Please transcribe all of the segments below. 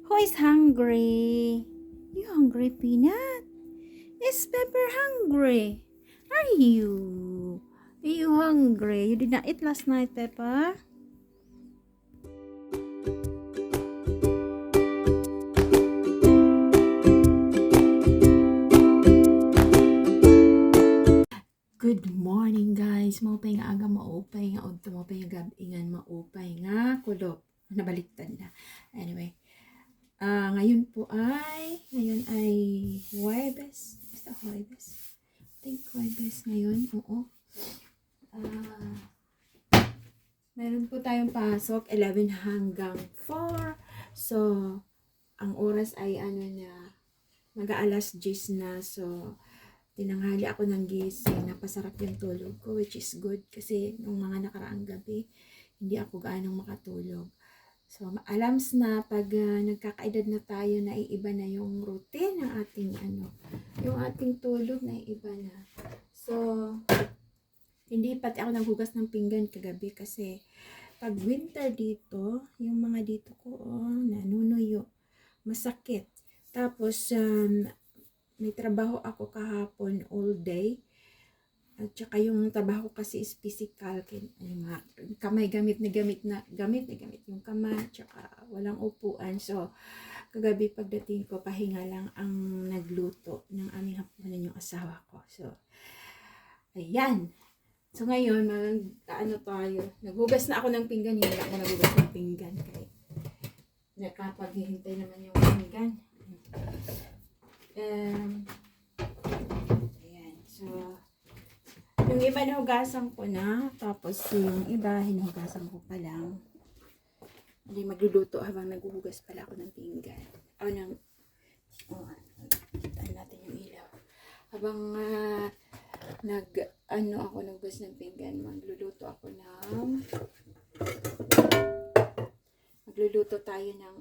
Who is hungry? You hungry, Peanut? Is Pepper hungry? Are you? Are you hungry? You did not eat last night, Pepper? Good morning, guys. Maupay nga aga, maupay nga udto, maupay nga gabi, maupay nga kulop. Nabaliktad na. Anyway, ngayon ay Huwebes. Basta Huwebes. I think Huwebes ngayon, oo. Meron po tayong pasok, 11 hanggang 4. So, ang oras ay mag-aalas 10 na. So, tinanghali ako ng gising, napasarap yung tulog ko, which is good kasi nung mga nakaraang gabi, hindi ako gaanong makatulog. So, alams na pag nagkakaedad na tayo, naiiba na yung routine ng ating yung ating tulog naiiba na. So, hindi pati ako naghugas ng pinggan kagabi kasi pag winter dito, yung mga dito ko, nanunuyo, masakit. Tapos, may trabaho ako kahapon all day. At saka yung trabaho kasi is physical. Yung kamay, gamit na gamit yung kamay. Tsaka walang upuan. So, kagabi pagdating ko, pahinga lang ang nagluto ng aming hapunan yung asawa ko. So, ayan. So, ngayon, naghugas na ako ng pinggan. Hindi ako naghugas ng pinggan. Kaya, nakapaghihintay naman yung pinggan. Ayan. So, yung iba hinugasan ko na. Tapos, yung iba hinugasan ko pa lang. Hindi magluluto habang naghuhugas pala ako ng pinggan. Kitaan natin yung ilaw. Habang ako naghugas ng pinggan, magluluto tayo ng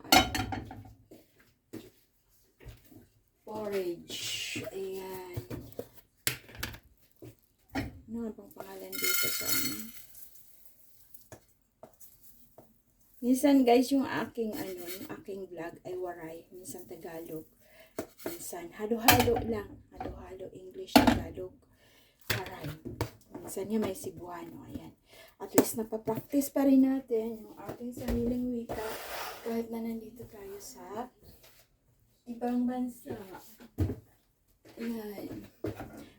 porridge. Ayan. Ano bang pangalan dito sa minsan guys, yung aking vlog ay waray. Minsan Tagalog. Minsan halo-halo lang. Halo-halo English, Tagalog. Waray. Minsan niya may Cebuano. Ayan. At least napapractice pa rin natin yung ating sariling wika kahit na nandito tayo sa ibang bansa. Ayan.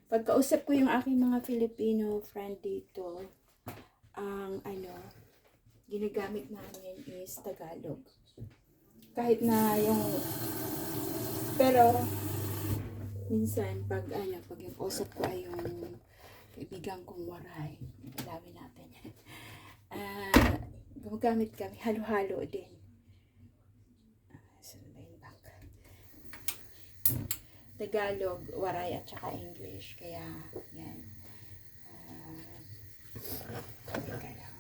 Pagkausap ko yung aking mga Filipino friend dito, ang ginagamit namin is Tagalog. Kahit na pero minsan pag yung usap ko ay yung kaibigan kong waray, ilawin natin. Gumagamit kami, halo-halo din. Tagalog, waray at saka English. Kaya, yan. Teka lang.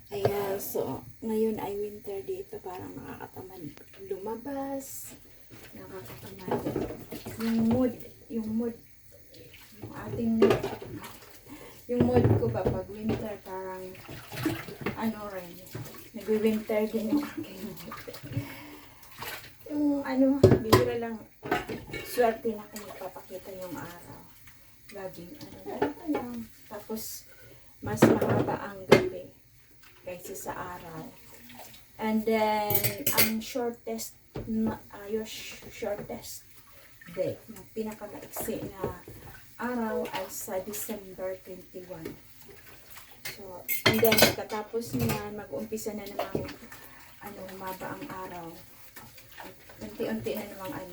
Ayan, so, ngayon ay winter dito. Parang nakakatamad lumabas. Nakakatamad. Yung ating mood. Yung mood ko ba, pag winter, parang, nag-winter din yung aking mood. Yung, bibira lang, swerte na kung magpapakita yung araw. Laging, lang. Tapos, mas mahaba ang gabi kaysa sa araw. And then, ang shortest day, yung pinakamaiksi na araw ay sa December 21. So, and then, pagkatapos niyan, mag-umpisa na namang humaba ang araw. Unti-unti na namang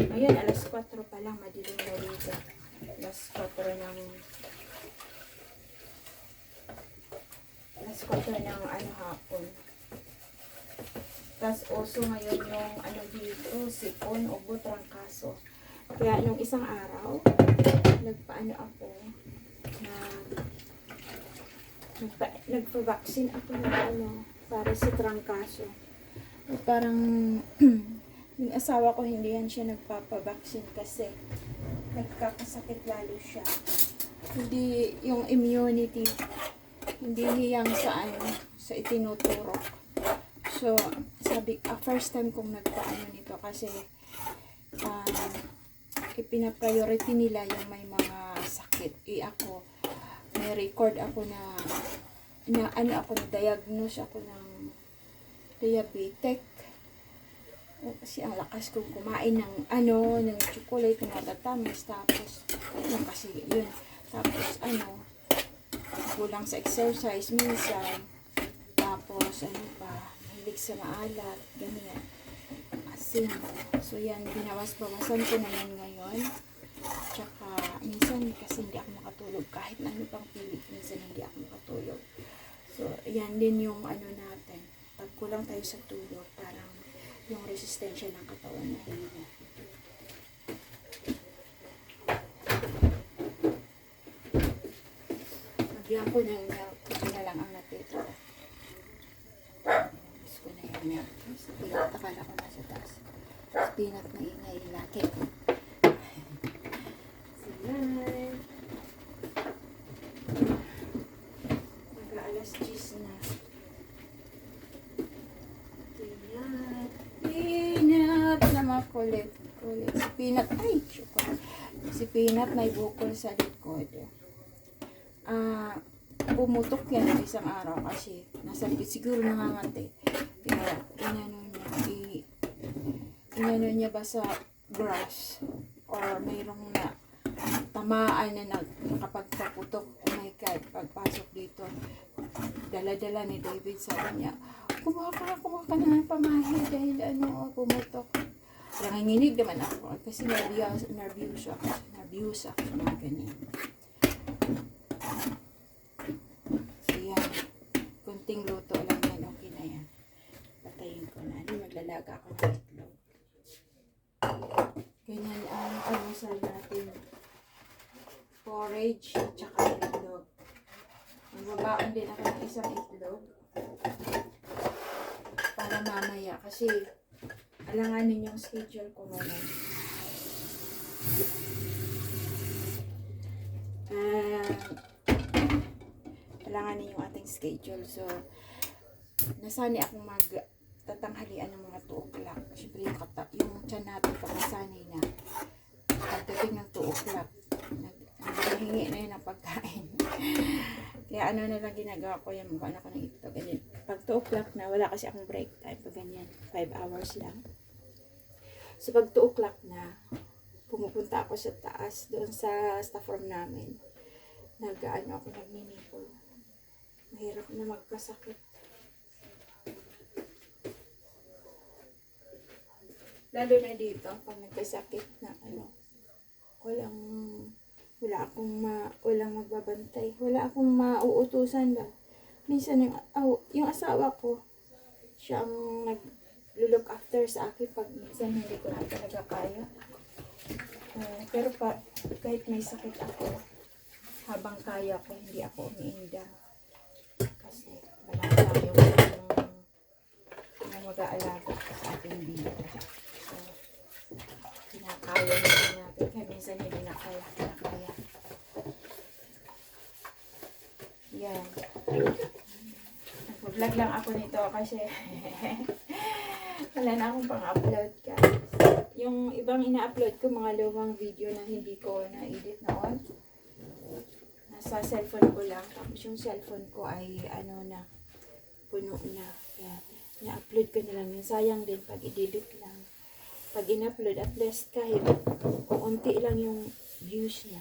Ngayon, alas 4 pa lang, madilim na dito. Alas 4 ng hapon. Tas uso ngayon yung ano dito, sipon, ubo, trangkaso. Kaya nung isang araw, nagpaano ako na nagpa-vaccine ako ng ano, para sa trangkaso. Parang yung asawa ko hindi yan siya nagpapa-vaccine kasi nagkakasakit lalo siya. Hindi yung immunity, hindi hiyang sa ano, sa itinuturo. So, sabi, first time kong nagpaano nito kasi ipina-priority nila yung may mga sakit. Ako, may record ako na ano ako, na-diagnose ako ng diabetic. Kasi ang lakas kong kumain ng ng chocolate, ng matatamis, tapos, yun kasi, yun. Tapos, kulang sa exercise minsan. Tapos, mahilig sa maalat, ganyan. Asin. So, yan, binawas-bawasan ko na yan ngayon. Tsaka, minsan kasi hindi ako makatulog. Kahit na ano pang pilit, minsan hindi ako makatulog. So, yan din yung natin. Pag kulang tayo sa tulog, parang yung resistensya ng katawan na hina. Nagyan ko ng milk. Ito na lang ang natitira. Gusto ko na yung milk. Peanut, akala ko nasa taas. Peanut na ingay laki. Siyan. Mag-aalas 10 na. Peanut. Peanut na makulit. Si Peanut, syukur. Si Peanut may bukol sa likod. Pumutok yan isang araw kasi nasa likod, siguro nangangati. Kaya inano niya ba sa grass or mayroong na tamaan na nakapagpaputok. Oh my God, pagpasok dito, dala-dala ni David, sabi niya, kumuha ka na ng pamahi dahil pumutok. Nanginginig naman ako kasi nervous ako sa mga ganyan. So yan, kunting luto lang yan, okay na yan. Patayin ko na, maglalaga ako ng itlog. Ganyan ang almusal natin. Porridge at saka itlog. Magbabaon din ako ng isang itlog para mamaya kasi alanganin yung schedule ko muna. Alanganin yung ating schedule. So, nasani akong tatanghalian ng mga 2 o'clock. Siyempre yung tiyan natin pagkasanay na. Pagdating ng 2 o'clock, naghihingi na yun ng pagkain. Kaya na lang ginagawa ko yan, mukha na ko ng itlog. Pag 2 o'clock na, wala kasi akong break time. Pag ganyan, 5 hours lang. So, pag 2 o'clock na, pumupunta ako sa taas, doon sa staff room namin. Ako, nagninipol. Mahirap na magkasakit. Lalo na dito, pag nagkasakit na walang magbabantay. Wala akong mauutusan ba. Minsan yung asawa ko, siya ang nag-look after sa akin pag minsan hindi ko na talaga kaya. Pero kahit may sakit ako, habang kaya ko, hindi ako umiinda. Kasi wala tayong mag-aalaga sa ating dito. So, kinakaya natin. Kaya minsan hindi na kaya. Yan. Nag-vlog lang ako nito kasi wala na akong pang-upload guys. Yung ibang ina-upload ko, mga lumang video na hindi ko na-edit noon. Nasa cellphone ko lang. Tapos yung cellphone ko ay puno na. Kaya na-upload ko na lang yun. Sayang din pag i-delete lang. Pag in-upload, at least kahit unti lang yung views niya,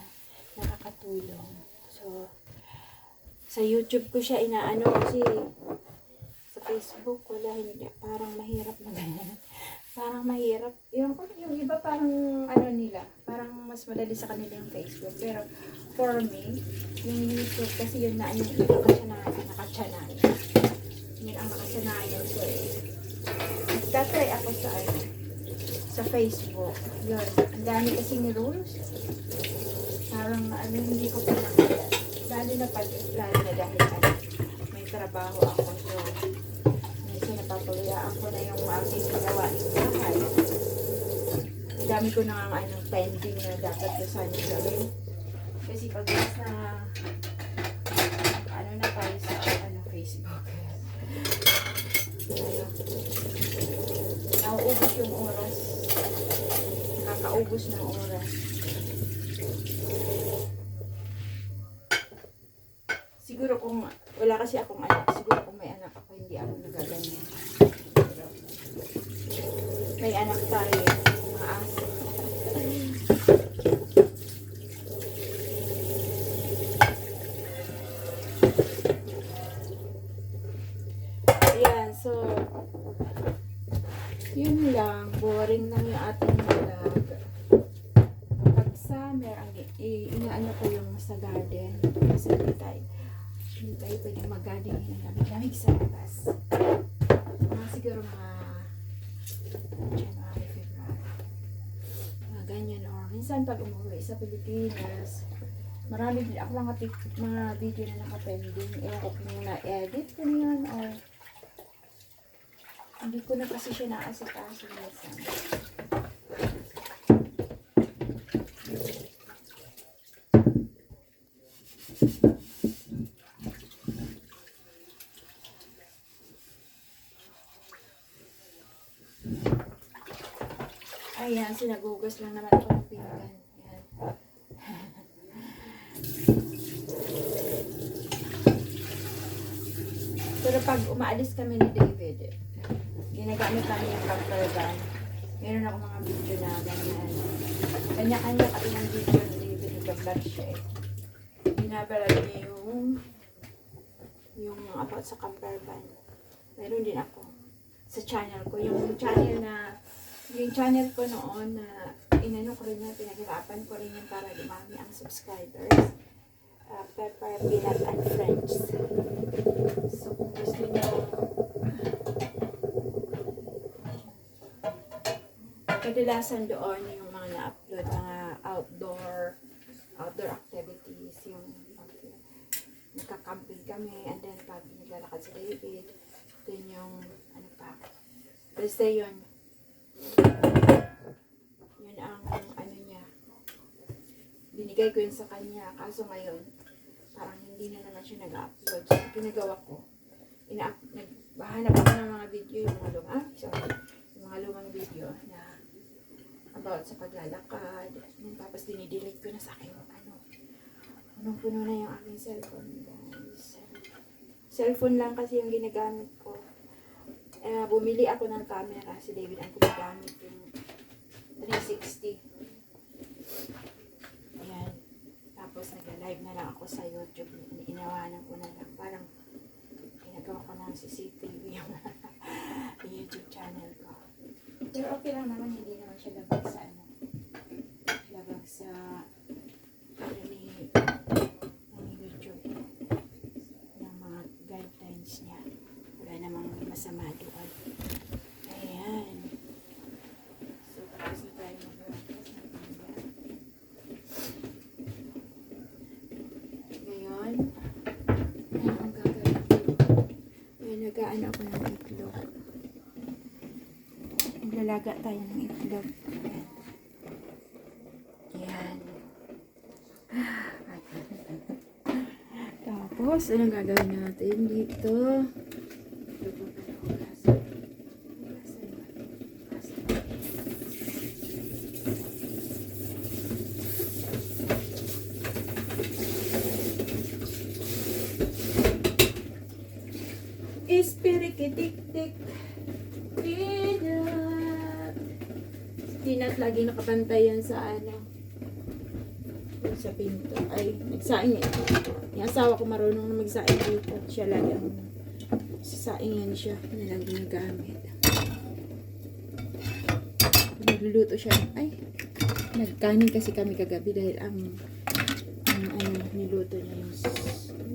nakakatulong. So, sa YouTube ko siya kasi sa Facebook wala, hindi, parang mahirap na ganyan. Parang mahirap. Yung iba parang nila, parang mas madali sa kanila yung Facebook. Pero for me, yung YouTube kasi yun na yung nakachanayan. Yun ang nakachanayan ko Nagtatry ako sa sa Facebook. Yun. Ang dami kasing rules. Parang hindi ko pinakaya. Lalo na dahil may trabaho ako. So, minsan napapawayaan ko na yung aking gawain bahay. Ang dami ko na pending na dapat ko sana gawin. Kasi pag nasa na tayo sa Facebook. Nauubos yung oras. Nakakaubos ng oras. Siguro kung wala kasi akong anak, siguro kung may anak ako, hindi ako nagaganyan. May anak tayo, mga aso. Ayan, so yun lang, boring lang yung ating vlog. Pag summer, inaano ko yung sa garden. Kasi hindi tayo pwede mag-garden ng lamig sa labas. Siguro mga January, February. Mga ganyan. Or minsan pag umuwi sa Pilipinas, marami din ako mga video na nakapending. Ewan ko kung na-edit ko niyan or hindi ko na kasi siya naasikaso minsan. Ayan, sinagugas lang naman ako ng pinggan. Ayan. Pero pag umaalis kami ni David, ginagamit namin yung camper van. Meron ako mga video na ganyan. Kanya-kanya kami ng video ni David, nag-vlog siya eh. Binabalag niya yung about sa camper van. Meron din ako sa channel ko. Yung channel ko noon na inano ko rin na pinaghirapan ko rin yan para dumami ang subscribers. Pepper, Peanut, and Friends. So, kung gusto niyo kadalasan doon yung mga na-upload, mga outdoor activities, yung nagkakamping kami, and then pag naglalakad sa David, then yung ano pa, basta yun ang ano niya, binigay ko yun sa kanya. Kaso ngayon parang hindi na naman siya nag-upload. So ginagawa ko, nagbahanap ako ng mga video, yung mga lumang video na about sa paglalakad. Tapos dinidelete ko na sa akin punong-puno na yung aking cellphone, guys. Cellphone lang kasi yung ginagamit ko. Bumili ako ng camera. Si David ang gumagamit yung 360. Ayan. Tapos nag-live na lang ako sa YouTube. Inawanan ko na lang. Parang ginagawa ko ng CCTV yung YouTube channel ko. Pero okay lang naman. Hindi naman siya labag sa labag sa ni YouTube. Ng mga guidelines niya. Wala namang masama doon. Ayan. So, tapos na tayo mag-breakfast na pinggan. Ngayon, ang gagawin ko. Ngayon, nag-aan ako ng itlog. Maglalaga tayo ng itlog. Ayan. Tapos, anong gagawin natin dito? Ispirikitik-tik Peanut. Peanut lagi nakapantay yan sa sa pinto. Ay, nagsaing eh. Yung asawa ko marunong na magsaing dito. Siya lagi ang sasaingan siya. Na lang ginagamit. Nagluluto siya. Ay, nagkanin kasi kami kagabi dahil ang niluto niya yung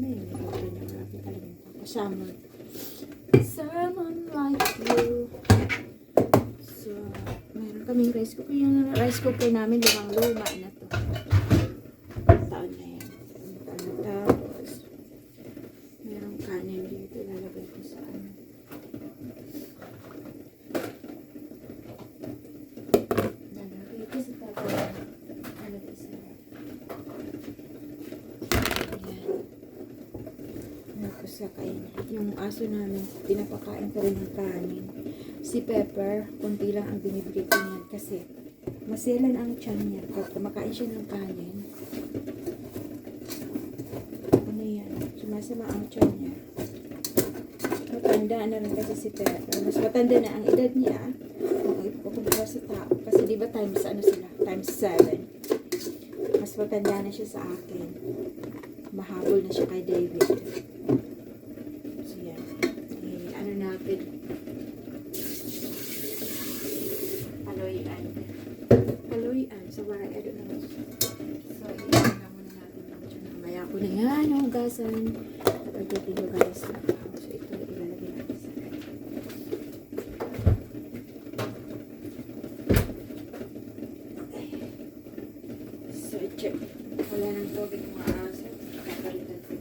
niluto niya. Grabe talaga. Kasama. Someone like you. So, meron kaming rice cooker. Yung rice cooker namin, lumang-luma na to. Taon na yan. Tapos, merong kanin dito. Lalagay ko sa ano. Lalagay ko sa tatay. Lalagay sa tapos sa kain. Yung aso namin, pinapakain ko rin ng kanin. Si Pepper, konti lang ang binibigay ko niyan kasi maselan ang tiyan niya. Pag kumakain siya ng kanin, ano yan, sumasama ang tiyan niya. Matanda na rin kasi si Pepper. Mas matanda na ang edad niya kung ipukumpara sa tao. Kasi di ba times ano sila? Times 7. Mas matanda na siya sa akin. Mahabol na siya kay David. So yan. Ano natin? Paloyan. Sa bahay. I don't know. So, ilalagay muna natin yung dyan. Mamaya ko na yan. Hugasan. Pagdating ko guys na. So, ito ilalagay natin sa kain. So, check. Wala ng tubig mga aso. Kakalitan ko.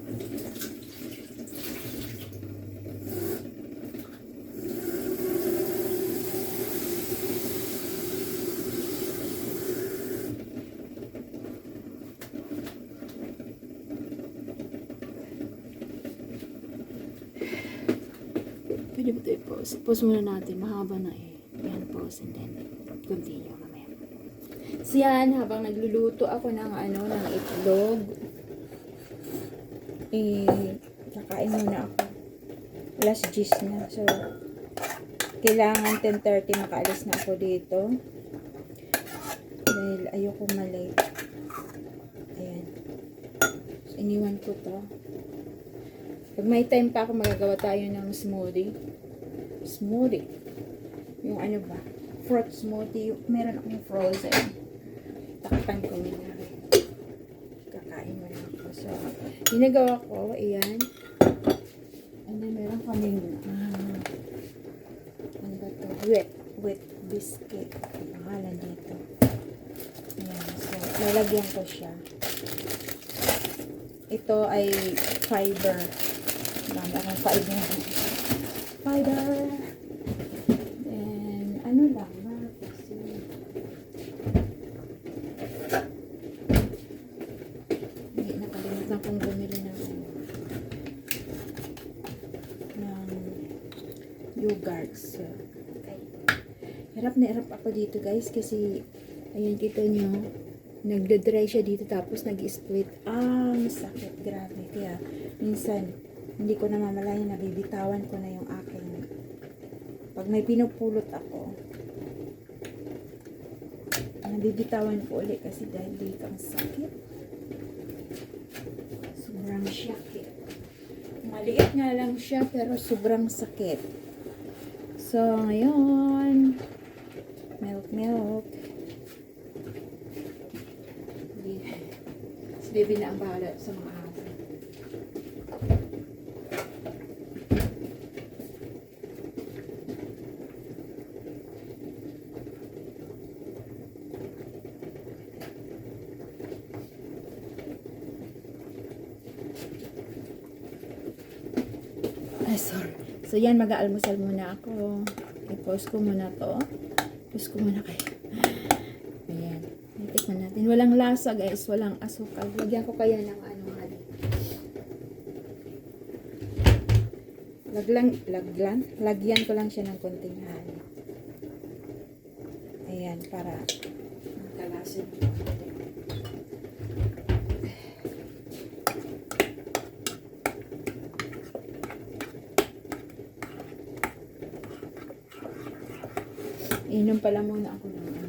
Pwede ba ito i-pause? I-pause muna natin. Mahaba na eh. Yan, pause and then continue mamaya. So yan, habang nagluluto ako ng ano, ng itlog, kakain muna ako. Alas 10 na. So, kailangan 10:30 makaalis na ako dito. Dahil ayoko malate. Ayan. So, iniwan ko to. Pag may time pa ako, magagawa tayo ng smoothie. Smoothie. Yung ano ba? Fruit smoothie. Meron akong frozen. Takpan ko muna. Kakain mo lang ako. So, ginagawa ko, ayan. And then, meron kaming, ano ba ito? Wet biscuit. Pangalan dito. Ayan. So, lalagyan ko siya. Ito ay fiber. Dami akong fiber. Fiber. And, ano lang, kasi, hindi, nakalimutan kong bumili ng yogurt. So, okay. Hirap na hirap ako dito guys kasi, ayan kita nyo, nagda-dry siya dito tapos nag-split. Masakit. Grabe. Kaya, minsan, hindi ko na mamalayan, nabibitawan ko na yung aking, pag may pinupulot ako, nabibitawan ko ulit kasi dahil dito ang sakit. Sobrang sakit. Maliit nga lang siya pero sobrang sakit. So, ngayon, milk. Si baby na ang bahala sa mga aso. Ay, sorry. So, yan, mag-aalmusal muna ako. I-pause ko muna to. Pause ko muna kayo. Ayan. Natikman natin. Walang lasa, guys. Walang asukal. Lagyan ko kaya ng ano, lagyan ko lang siya ng konting honey. Ayan, para magkalasa ng konti. Inom pala muna ako ng ano.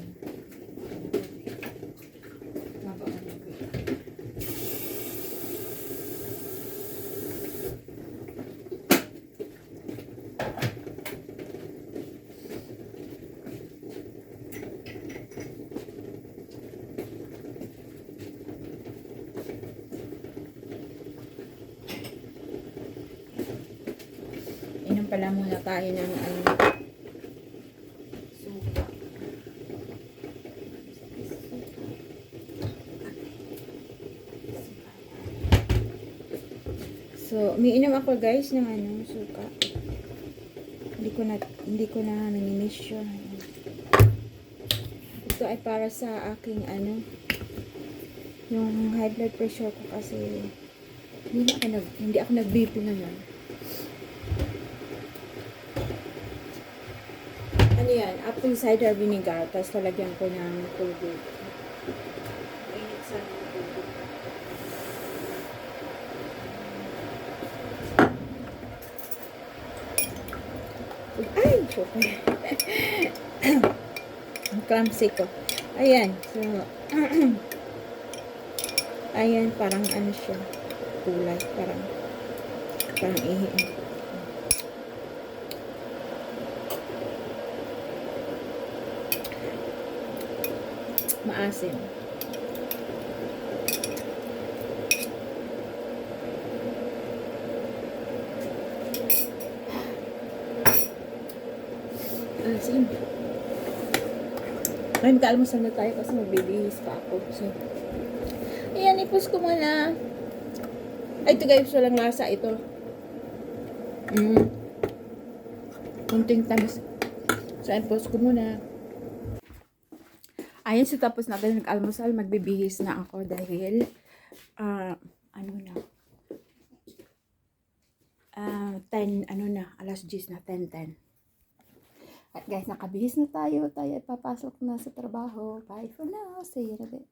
Inom Kailangan pala muna tayo ng ano, suka. So, umiinom ako guys ng ano, suka. Hindi ko na minimiss yun. Ito ay para sa aking ano, yung high blood pressure ko kasi hindi ako nag-BP ngayon. Ano yan? Apple cider vinegar. Tapos talagyan ko ng tubig. Mainit sa tubig. Ay! Shocker. Ang clumsy ko. Ayan. So, ayan. Parang ano siya. Kulay. Parang ihi. Maasim. Asim. Ngayon kaalmusal na tayo kasi magbibihis pa ako. So, ayan, ipos ko muna. Ay, ito guys, walang lasa ito. Kunting tamis. So, ipos ko muna. Ayun, so tapos natin nag-almusal, magbibihis na ako dahil, ano na, 10, ano na, alas 10 na, 10:10. At guys, nakabihis na tayo. Tayo ay papasok na sa trabaho. Bye for now. See you in a bit.